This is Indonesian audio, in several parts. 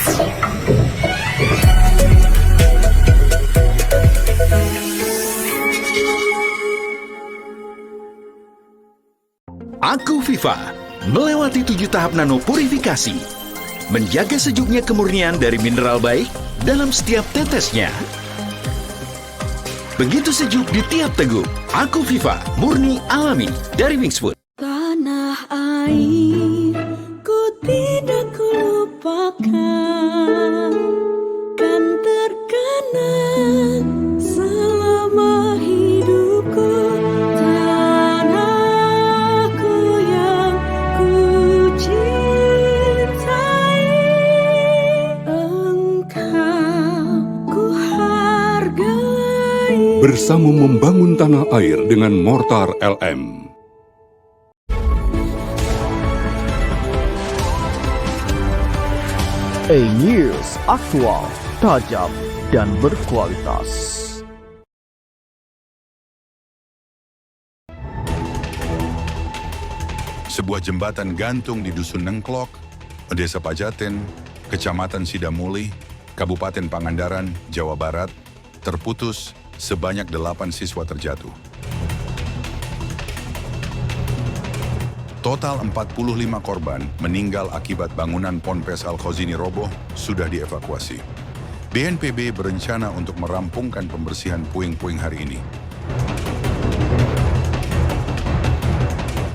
Aku Viva melewati 7 tahap nano purifikasi, menjaga sejuknya kemurnian dari mineral baik dalam setiap tetesnya. Begitu sejuk di tiap teguk. Aku Viva, murni alami dari Wingswood. Tanah air, ku tidak kulupakan, kan terkenang selama hidupku. Tanahku yang ku cintai, engkau ku hargai. Bersama membangun tanah air dengan Mortar LM. A-News aktual, tajam, dan berkualitas. Sebuah jembatan gantung di Dusun Nengklok, Desa Pajaten, Kecamatan Sidamuli, Kabupaten Pangandaran, Jawa Barat, terputus, sebanyak 8 siswa terjatuh. Total 45 korban meninggal akibat bangunan Ponpes Al-Khazini roboh sudah dievakuasi. BNPB berencana untuk merampungkan pembersihan puing-puing hari ini.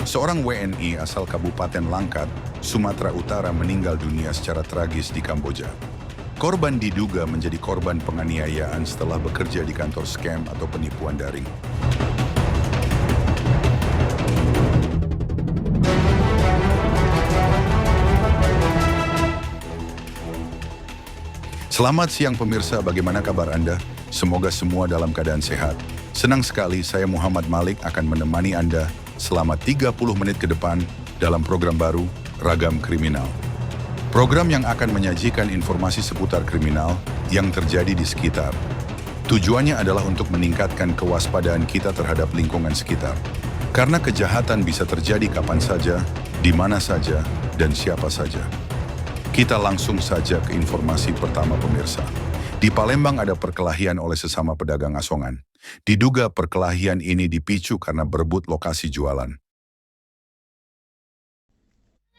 Seorang WNI asal Kabupaten Langkat, Sumatera Utara meninggal dunia secara tragis di Kamboja. Korban diduga menjadi korban penganiayaan setelah bekerja di kantor scam atau penipuan daring. Selamat siang pemirsa, bagaimana kabar Anda? Semoga semua dalam keadaan sehat. Senang sekali saya Muhammad Malik akan menemani Anda selama 30 menit ke depan dalam program baru Ragam Kriminal. Program yang akan menyajikan informasi seputar kriminal yang terjadi di sekitar. Tujuannya adalah untuk meningkatkan kewaspadaan kita terhadap lingkungan sekitar. Karena kejahatan bisa terjadi kapan saja, di mana saja, dan siapa saja. Kita langsung saja ke informasi pertama pemirsa. Di Palembang ada perkelahian oleh sesama pedagang asongan. Diduga perkelahian ini dipicu karena berebut lokasi jualan.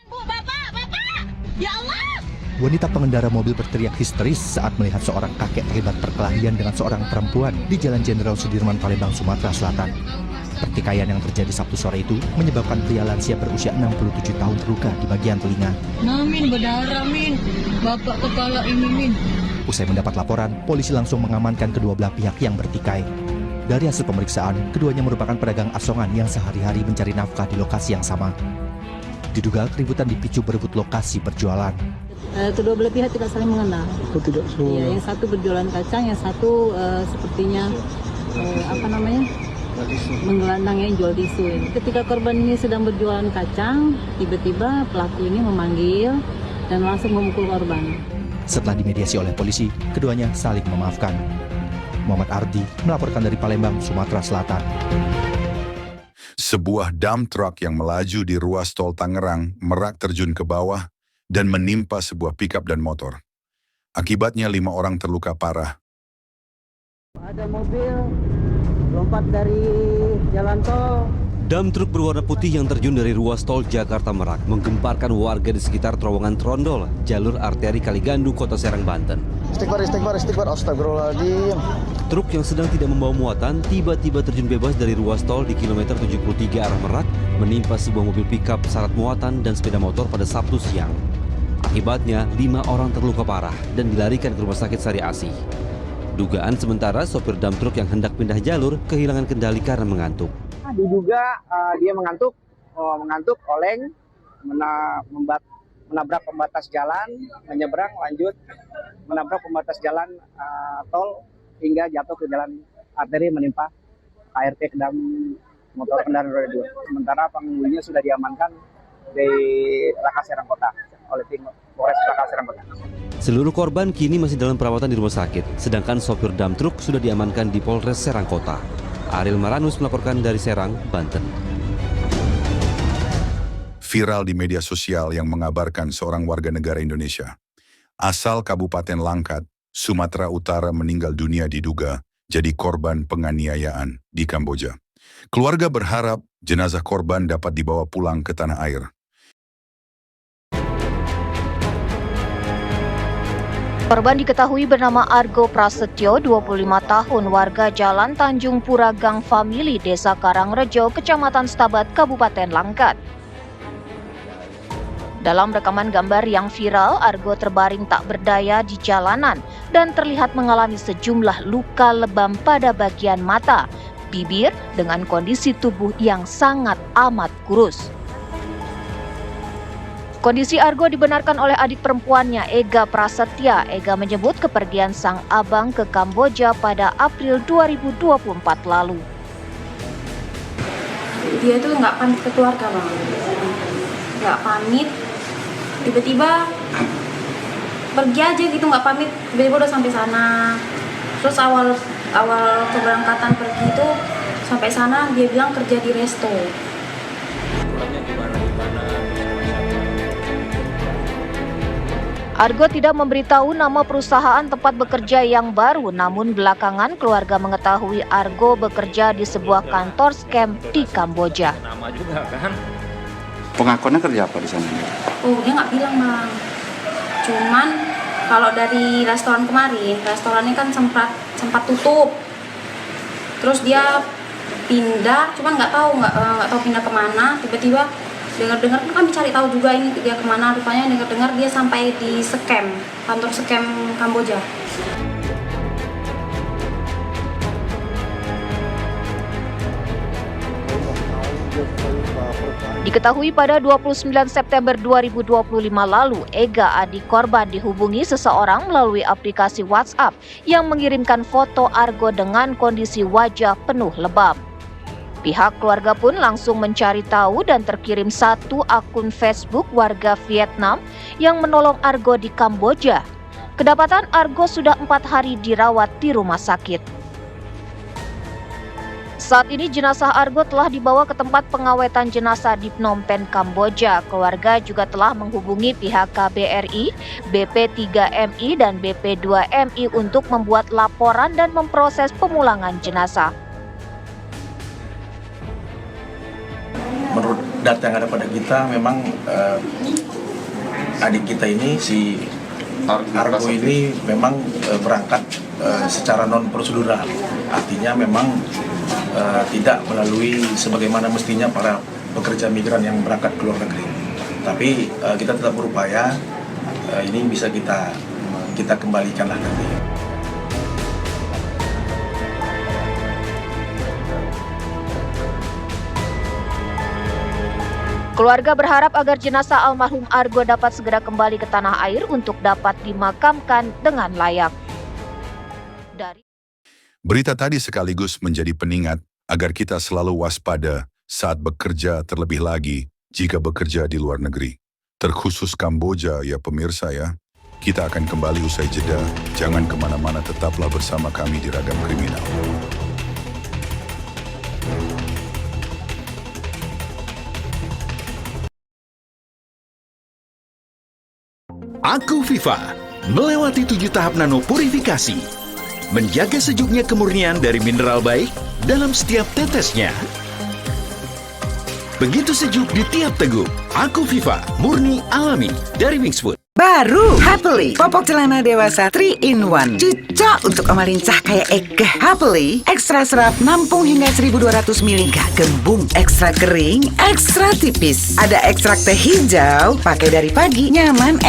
Bu, Bapak! Ya Allah! Wanita pengendara mobil berteriak histeris saat melihat seorang kakek terlibat perkelahian dengan seorang perempuan di Jalan Jenderal Sudirman, Palembang, Sumatera Selatan. Pertikaian yang terjadi Sabtu sore itu menyebabkan pria lansia berusia 67 tahun terluka di bagian telinga. Min, berdarah, Min. Bapak kepala ini, Min. Usai mendapat laporan, polisi langsung mengamankan kedua belah pihak yang bertikai. Dari hasil pemeriksaan, keduanya merupakan pedagang asongan yang sehari-hari mencari nafkah di lokasi yang sama. Diduga keributan dipicu berebut lokasi berjualan. Kedua belah pihak tidak saling mengenal. Tidak semua. Ya, yang satu berjualan kacang, yang satu sepertinya menggelandang yang jual tisu. Ketika korban ini sedang berjualan kacang, tiba-tiba pelaku ini memanggil dan langsung memukul korban. Setelah dimediasi oleh polisi, keduanya saling memaafkan. Muhammad Ardi melaporkan dari Palembang, Sumatera Selatan. Sebuah dump truck yang melaju di ruas tol Tangerang Merak terjun ke bawah dan menimpa sebuah pickup dan motor. Akibatnya 5 orang terluka parah. Ada mobil lompat dari jalan tol. Dump truk berwarna putih yang terjun dari ruas tol Jakarta Merak menggemparkan warga di sekitar terowongan Trondol, jalur arteri Kaligandu, Kota Serang, Banten. Istighfar, astagfirullahaladzim. Truk yang sedang tidak membawa muatan tiba-tiba terjun bebas dari ruas tol di kilometer 73 arah Merak, menimpa sebuah mobil pickup syarat muatan dan sepeda motor pada Sabtu siang. Akibatnya 5 orang terluka parah dan dilarikan ke Rumah Sakit Sari Asih. Dugaan sementara sopir dump truk yang hendak pindah jalur kehilangan kendali karena mengantuk. Diduga dia mengantuk oleng, menabrak pembatas jalan, menyeberang lanjut menabrak pembatas jalan tol hingga jatuh ke jalan arteri menimpa KRT Kedam motor kendaraan roda 2. Sementara pengemudinya sudah diamankan di Laka Serang Kota oleh tim Polres Laka Serang Kota. Seluruh korban kini masih dalam perawatan di rumah sakit, sedangkan sopir dump truk sudah diamankan di Polres Serang Kota. Ariel Maranus melaporkan dari Serang, Banten. Viral di media sosial yang mengabarkan seorang warga negara Indonesia asal Kabupaten Langkat, Sumatera Utara meninggal dunia diduga jadi korban penganiayaan di Kamboja. Keluarga berharap jenazah korban dapat dibawa pulang ke tanah air. Korban diketahui bernama Argo Prasetyo, 25 tahun, warga Jalan Tanjung Pura Gang Famili, Desa Karangrejo, Kecamatan Stabat, Kabupaten Langkat. Dalam rekaman gambar yang viral, Argo terbaring tak berdaya di jalanan dan terlihat mengalami sejumlah luka lebam pada bagian mata, bibir, dengan kondisi tubuh yang sangat amat kurus. Kondisi Argo dibenarkan oleh adik perempuannya, Ega Prasetya. Ega menyebut kepergian sang abang ke Kamboja pada April 2024 lalu. Dia tuh nggak pamit ke keluarga, Bang. Nggak pamit, tiba-tiba pergi aja gitu, nggak pamit, tiba-tiba udah sampai sana. Terus awal keberangkatan pergi itu sampai sana dia bilang kerja di resto. Argo tidak memberitahu nama perusahaan tempat bekerja yang baru, namun belakangan keluarga mengetahui Argo bekerja di sebuah kantor scam di Kamboja. Nama juga kan? Pengakuannya kerja apa di sana? Oh, dia nggak bilang, Bang. Cuman kalau dari restoran kemarin, restorannya kan sempat tutup. Terus dia pindah, cuman nggak tahu pindah kemana. Tiba-tiba dengar-dengar kan dicari tahu juga ini dia kemana, rupanya dengar-dengar dia sampai di scam, kantor scam Kamboja. Diketahui pada 29 September 2025 lalu, Ega, adik korban, dihubungi seseorang melalui aplikasi WhatsApp yang mengirimkan foto Argo dengan kondisi wajah penuh lebam. Pihak keluarga pun langsung mencari tahu dan terkirim satu akun Facebook warga Vietnam yang menolong Argo di Kamboja. Kedapatan Argo sudah 4 hari dirawat di rumah sakit. Saat ini jenazah Argo telah dibawa ke tempat pengawetan jenazah di Phnom Penh, Kamboja. Keluarga juga telah menghubungi pihak KBRI, BP3MI, dan BP2MI untuk membuat laporan dan memproses pemulangan jenazah. Menurut data yang ada pada kita, memang adik kita ini, si Argo ini memang berangkat secara non-prosedural. Artinya memang tidak melalui sebagaimana mestinya para pekerja migran yang berangkat ke luar negeri. Tapi kita tetap berupaya, ini bisa kita kembalikanlah nanti. Keluarga berharap agar jenazah almarhum Argo dapat segera kembali ke tanah air untuk dapat dimakamkan dengan layak. Berita tadi sekaligus menjadi pengingat agar kita selalu waspada saat bekerja, terlebih lagi jika bekerja di luar negeri. Terkhusus Kamboja ya pemirsa ya. Kita akan kembali usai jeda. Jangan kemana-mana, tetaplah bersama kami di Ragam Kriminal. Aku Viva melewati 7 tahap nanopurifikasi, menjaga sejuknya kemurnian dari mineral baik dalam setiap tetesnya. Begitu sejuk di tiap teguk. Aku Viva, murni alami dari Wingswood. Baru Happily popok celana dewasa 3-in-1, cocok untuk oma lincah kayak Ega. Happily ekstra serap, nampung hingga 1200 ml, gak gembung, ekstra kering, ekstra tipis. Ada ekstrak teh hijau, pakai dari pagi, nyaman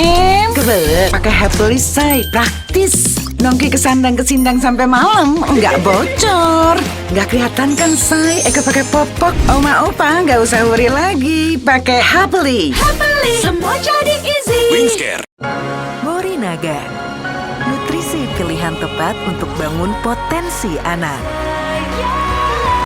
kebelet. Pakai Happily say, praktis. Nongki kesandang kesindang sampai malam, nggak bocor. Nggak kelihatan kan say, Ega pakai popok. Oma opa nggak usah worry lagi, pakai Happily. Happily, semua jadi easy. Wingscare. Morinaga, nutrisi pilihan tepat untuk bangun potensi anak.